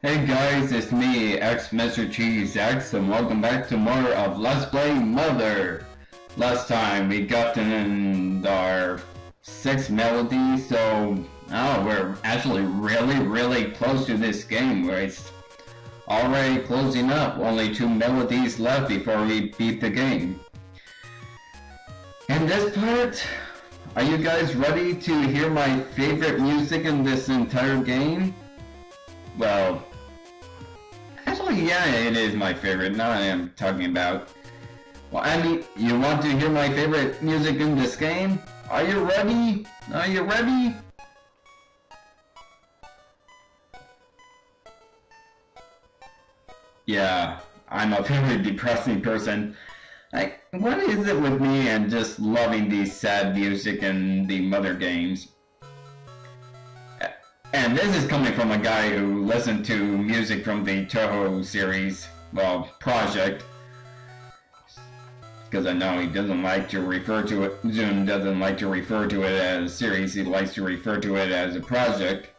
Hey guys, it's me, Mr. Cheese X, and welcome back to more of Let's Play Mother. Last time we got in our 6th melody, so we're actually really close to this game where it's already closing up. Only 2 melodies left before we beat the game. In this part, are you guys ready to hear my favorite music in this entire game? Well, actually, yeah, it is my favorite. Now I am talking about. Well, I mean, you want to hear my favorite music in this game? Are you ready? Are you ready? Yeah, I'm a very depressing person. Like, what is it with me and just loving the sad music in the Mother games? And this is coming from a guy who listened to music from the Toho series, well, project. Because I know he doesn't like to refer to it, Zune doesn't like to refer to it as a series, he likes to refer to it as a project.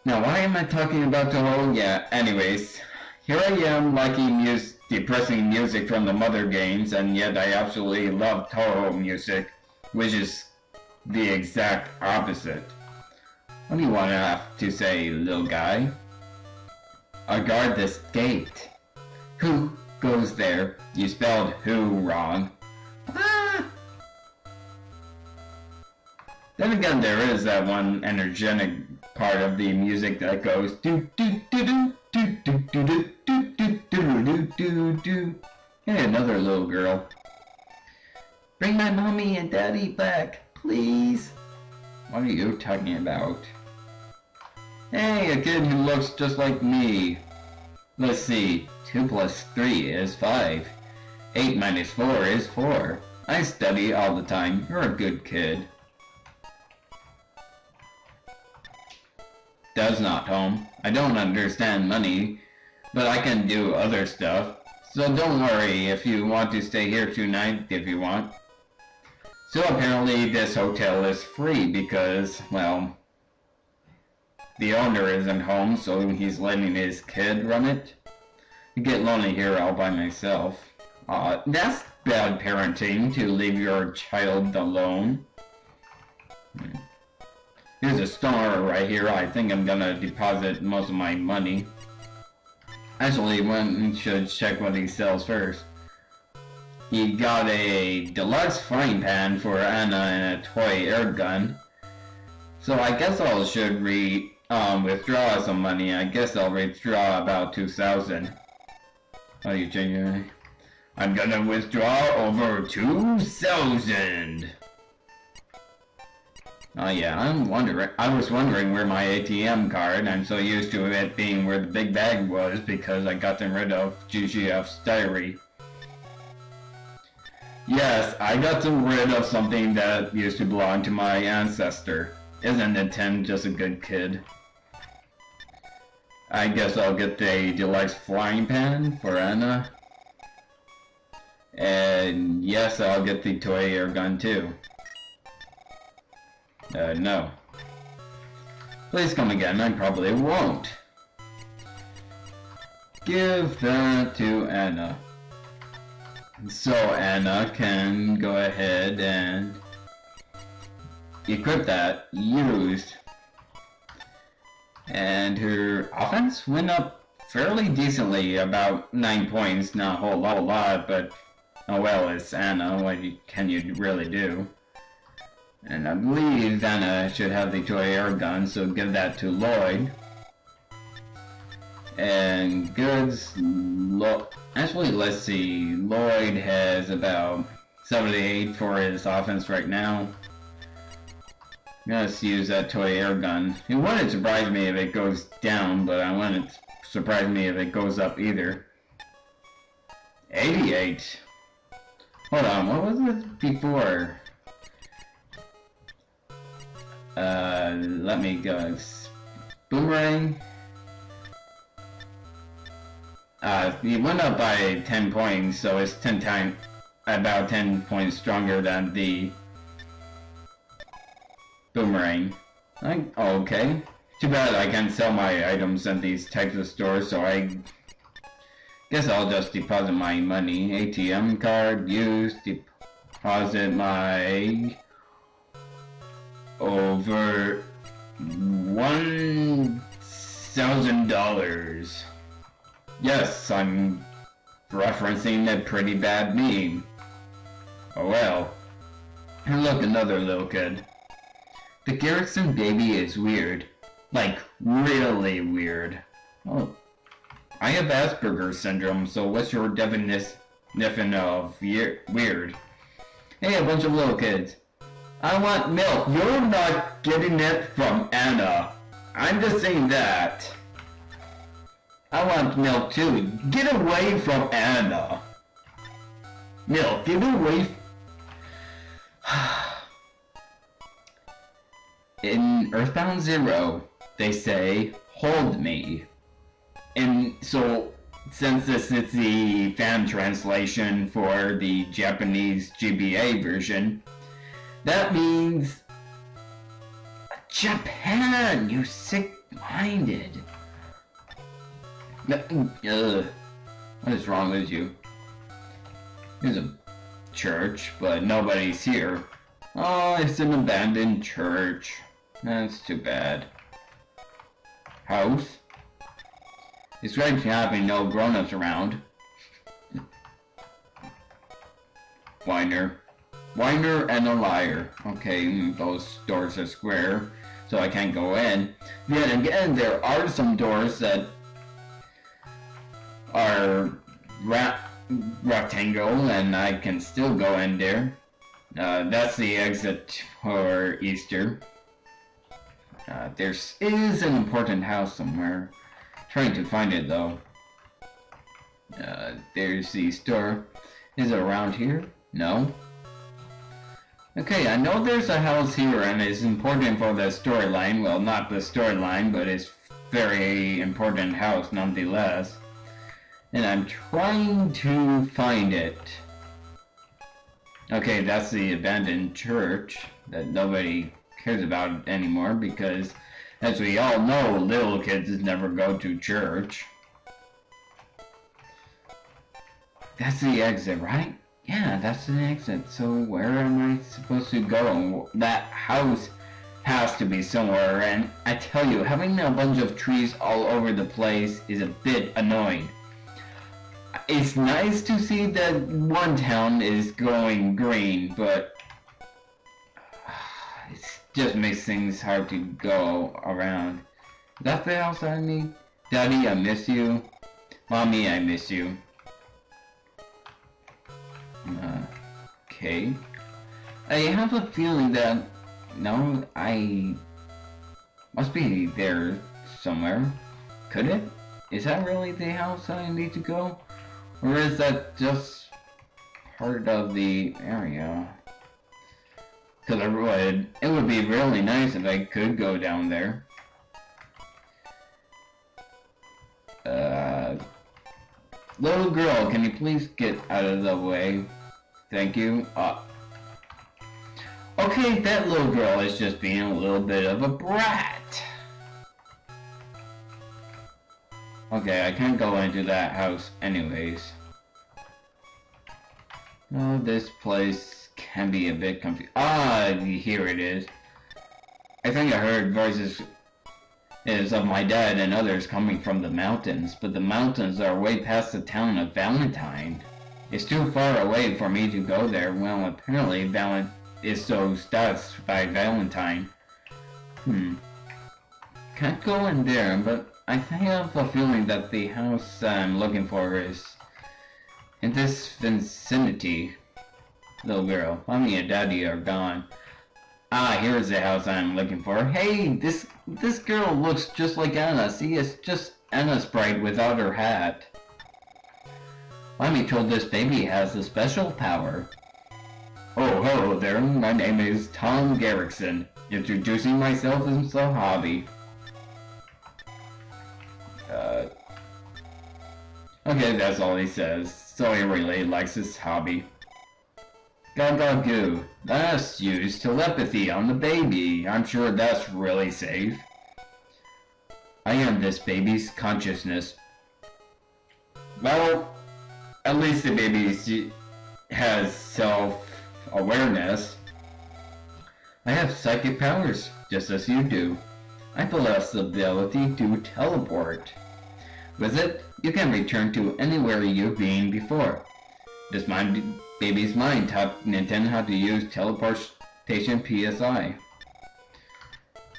Now, why am I talking about Toho? Yeah, anyways, here I am liking depressing music from the Mother games, and yet I absolutely love Toho music, which is the exact opposite. What do you want to have to say, little guy? Guard this gate. Who goes there? You spelled who wrong. Ah! Then again, there is that one energetic part of the music that goes do do do do do do do do do do do do do do. Hey, another little girl. Bring my mommy and daddy back, please. What are you talking about? Hey, a kid who looks just like me. Let's see, 2 plus 3 is 5. 8 minus 4 is 4. I study all the time. You're a good kid. Does not, home. I don't understand money, but I can do other stuff. So don't worry if you want to stay here tonight if you want. So apparently this hotel is free because, well, the owner isn't home, so he's letting his kid run it. I get lonely here all by myself. That's bad parenting, to leave your child alone. Here's a store right here. I think I'm gonna deposit most of my money. Actually, one should check what he sells first. He got a deluxe frying pan for Anna and a toy air gun. So I guess I should withdraw some money. I guess I'll withdraw about 2,000. Are you genuine? I'm gonna withdraw over 2,000. Oh yeah, I was wondering where my ATM card. I'm so used to it being where the big bag was because I got them rid of GGF's diary. Yes, I got them rid of something that used to belong to my ancestor. Isn't it Tim just a good kid? I guess I'll get the deluxe frying pan for Anna. And yes, I'll get the toy air gun too. No. Please come again, I probably won't. Give that to Anna. So Anna can go ahead and equip that, used. And her offense went up fairly decently, about 9 points, not a whole lot, but oh well, it's Anna, what can you really do? And I believe Anna should have the toy air gun, so give that to Lloyd. And goods, actually let's see, Lloyd has about 78 for his offense right now. Let's use that toy air gun. It wouldn't surprise me if it goes down, but I wouldn't surprise me if it goes up either. 88. Hold on, what was it before? Let me go. Boomerang. It went up by 10 points, so it's 10 times, about 10 points stronger than the Boomerang. Okay. Too bad I can't sell my items in these types of stores, so I guess I'll just deposit my money. ATM card, use, deposit my over $1,000. Yes, I'm referencing a pretty bad meme. Oh well. And look, another little kid. The Garrison baby is weird. Like, really weird. Oh. I have Asperger's syndrome, so what's your definition of weird? Hey, a bunch of little kids. I want milk. You're not getting it from Anna. I'm just saying that. I want milk too. Get away from Anna. Milk, get away. In Earthbound Zero, they say, hold me. And so, since this is the fan translation for the Japanese GBA version, that means Japan, you sick-minded. What is wrong with you? There's a church, but nobody's here. Oh, it's an abandoned church. That's too bad. House? It's great having no grown-ups around. Whiner. Whiner and a liar. Okay, those doors are square, so I can't go in. Then again, there are some doors that are rectangle, and I can still go in there. That's the exit for Easter. There is an important house somewhere. Trying to find it though. There's the store. Is it around here? No. Okay, I know there's a house here and it's important for the storyline. Well, not the storyline, but it's very important house nonetheless. And I'm trying to find it. Okay, that's the abandoned church that nobody cares about anymore because, as we all know, little kids never go to church. That's the exit, right? Yeah, that's the exit. So where am I supposed to go? That house has to be somewhere, and I tell you, having a bunch of trees all over the place is a bit annoying. It's nice to see that one town is going green, but it just makes things hard to go around. Is that the house I need? Daddy, I miss you. Mommy, I miss you. Okay. I have a feeling that... No, I... must be there somewhere. Could it? Is that really the house I need to go? Or is that just part of the area? Because it would be really nice if I could go down there. Little girl, can you please get out of the way? Thank you. Okay, that little girl is just being a little bit of a brat. Okay, I can't go into that house anyways. Oh, this place can be a bit confusing. Ah, here it is. I think I heard voices of my dad and others coming from the mountains, but the mountains are way past the town of Valentine. It's too far away for me to go there. Well, apparently Valentine is so stuffed by Valentine. Can't go in there, but I have a feeling that the house I'm looking for is in this vicinity. Little girl, mommy and daddy are gone. Ah, here's the house I'm looking for. Hey, this girl looks just like Anna. See, it's just Anna Sprite without her hat. Mommy told this baby has a special power. Oh, hello there. My name is Tom Garrickson. Introducing myself as a hobby. Okay, that's all he says. So he really likes his hobby. Goo. Let's use telepathy on the baby. I'm sure that's really safe. I am this baby's consciousness. Well, at least the baby has self-awareness. I have psychic powers, just as you do. I possess the ability to teleport. With it, you can return to anywhere you've been before. This baby's mind taught Nintendo how to use teleportation PSI.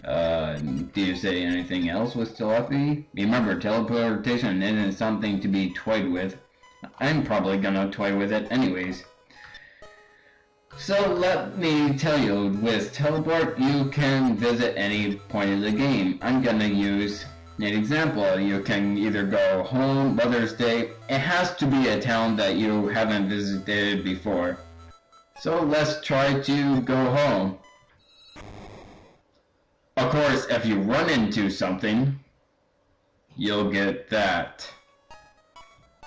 Do you say anything else with telepathy? Remember, teleportation isn't something to be toyed with. I'm probably gonna toy with it anyways. So let me tell you, with teleport, you can visit any point of the game. I'm gonna use an example. You can either go home, Mother's Day. It has to be a town that you haven't visited before. So let's try to go home. Of course, if you run into something, you'll get that.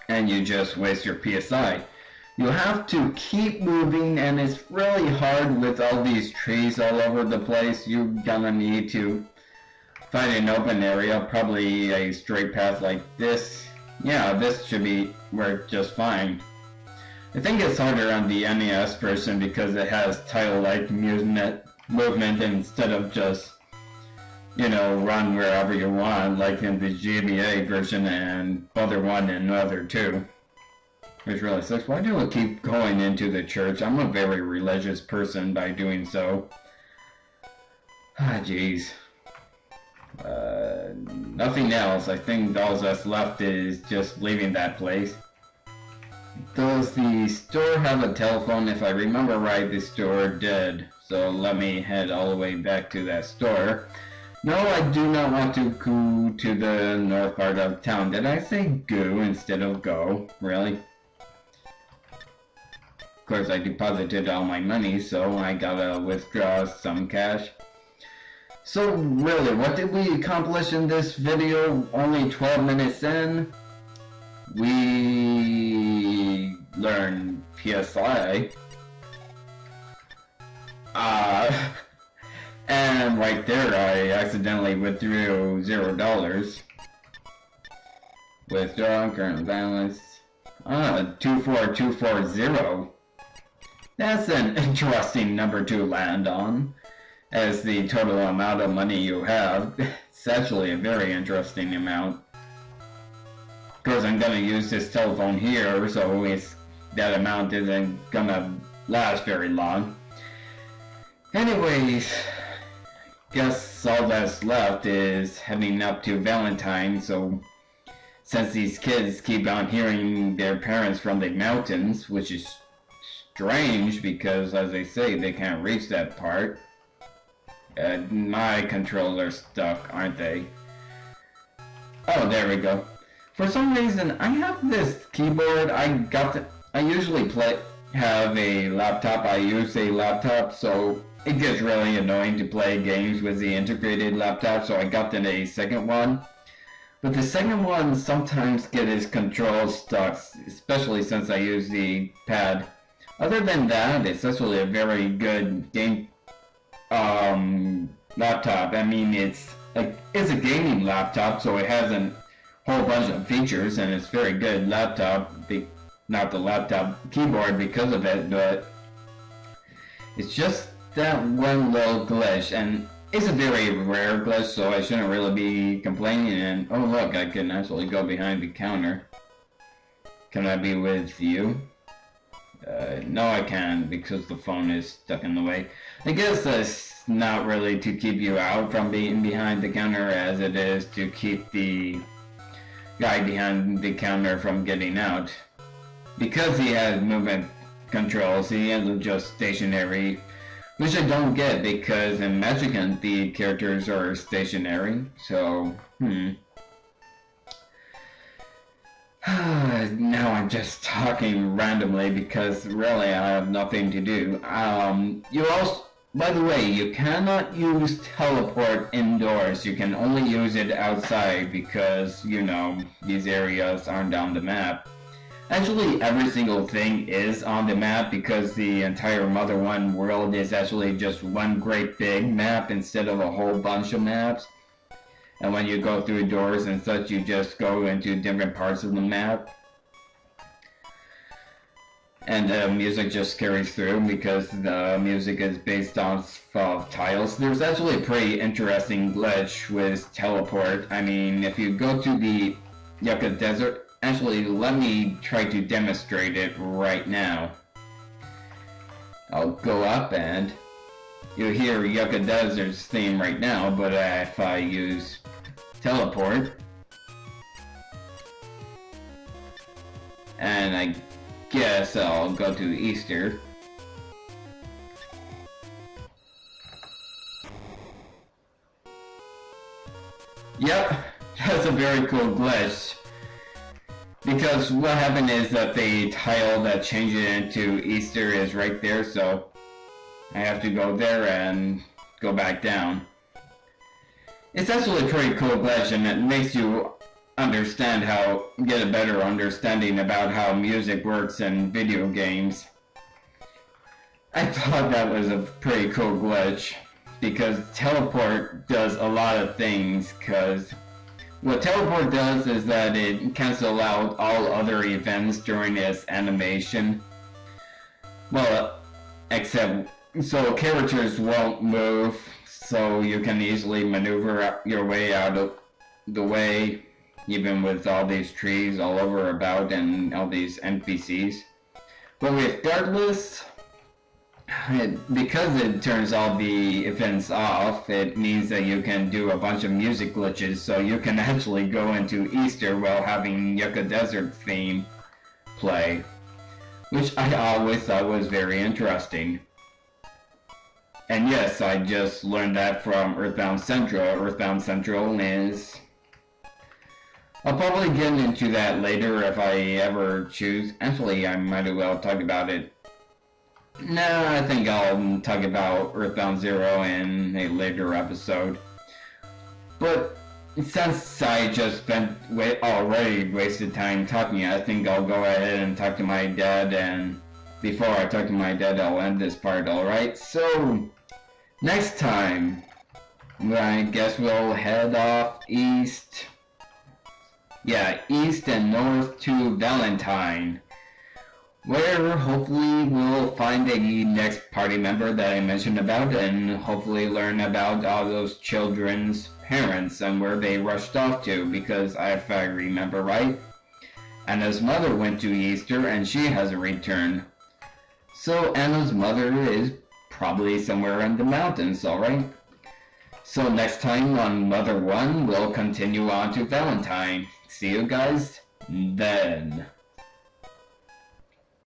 And you just waste your PSI. You have to keep moving, and it's really hard with all these trees all over the place. You're gonna need to find an open area, probably a straight path like this. Yeah, this should work just fine. I think it's harder on the NES version because it has title-like movement instead of just, you know, run wherever you want, like in the GBA version and Other 1 and Other 2. Which really sucks. Why do I keep going into the church? I'm a very religious person by doing so. Ah, jeez. Nothing else. I think all that's left is just leaving that place. Does the store have a telephone? If I remember right, the store did. So let me head all the way back to that store. No, I do not want to go to the north part of town. Did I say go instead of go? Really? Of course, I deposited all my money, so I gotta withdraw some cash. So really, what did we accomplish in this video? Only 12 minutes in, we learned PSI. And right there, I accidentally withdrew $0. Withdraw current balance. 24240. That's an interesting number to land on, as the total amount of money you have. It's actually a very interesting amount. Of course, I'm gonna use this telephone here, so that amount isn't gonna last very long. Anyways, guess all that's left is heading up to Valentine, so since these kids keep on hearing their parents from the mountains, which is strange because, as they say, they can't reach that part. My controls are stuck, aren't they? Oh, there we go. For some reason, I have this keyboard. I usually have a laptop. I use a laptop, so it gets really annoying to play games with the integrated laptop, so I got a second one. But the second one sometimes gets its controls stuck, especially since I use the pad. Other than that, it's actually a very good game laptop. I mean, it's a gaming laptop, so it has a whole bunch of features, and it's very good laptop. Not the laptop keyboard because of it, but it's just that one little glitch, and it's a very rare glitch, so I shouldn't really be complaining. And oh look, I can actually go behind the counter. Can I be with you? No, I can't because the phone is stuck in the way. I guess that's not really to keep you out from being behind the counter as it is to keep the guy behind the counter from getting out. Because he has movement controls, he isn't just stationary, which I don't get because in Magican the characters are stationary, so, Now I'm just talking randomly because really I have nothing to do. By the way, you cannot use teleport indoors. You can only use it outside because, you know, these areas aren't on the map. Actually, every single thing is on the map because the entire Mother 1 world is actually just one great big map instead of a whole bunch of maps. And when you go through doors and such, you just go into different parts of the map. And the music just carries through because the music is based off of tiles. There's actually a pretty interesting glitch with teleport. I mean, if you go to the Yucca Desert, actually let me try to demonstrate it right now. I'll go up and you'll hear Yucca Desert's theme right now, but if I use teleport, and I guess I'll go to Easter. Yep, that's a very cool glitch. Because what happened is that the tile that changed it into Easter is right there, so I have to go there and go back down. It's actually a pretty cool glitch, and it makes you get a better understanding about how music works in video games. I thought that was a pretty cool glitch, because teleport does a lot of things, because what teleport does is that it cancels out all other events during its animation. Well, except, so characters won't move, so you can easily maneuver your way out of the way, even with all these trees all over about and all these NPCs. But regardless, because it turns all the events off, it means that you can do a bunch of music glitches, so you can actually go into Easter while having Yucca Desert theme play, which I always thought was very interesting. And yes, I just learned that from Earthbound Central. Earthbound Central is... I'll probably get into that later if I ever choose. Actually, I might as well talk about it. No, I think I'll talk about Earthbound Zero in a later episode. But since I just already wasted time talking, I think I'll go ahead and talk to my dad, and before I talk to my dad, I'll end this part, alright? So, next time, I guess we'll head off east. Yeah, east and north to Valentine, where hopefully we'll find a next party member that I mentioned about, and hopefully learn about all those children's parents and where they rushed off to, because if I remember right, Anna's mother went to Easter and she hasn't returned. So Anna's mother is probably somewhere in the mountains, alright? So next time on Mother 1, we'll continue on to Valentine. See you guys then.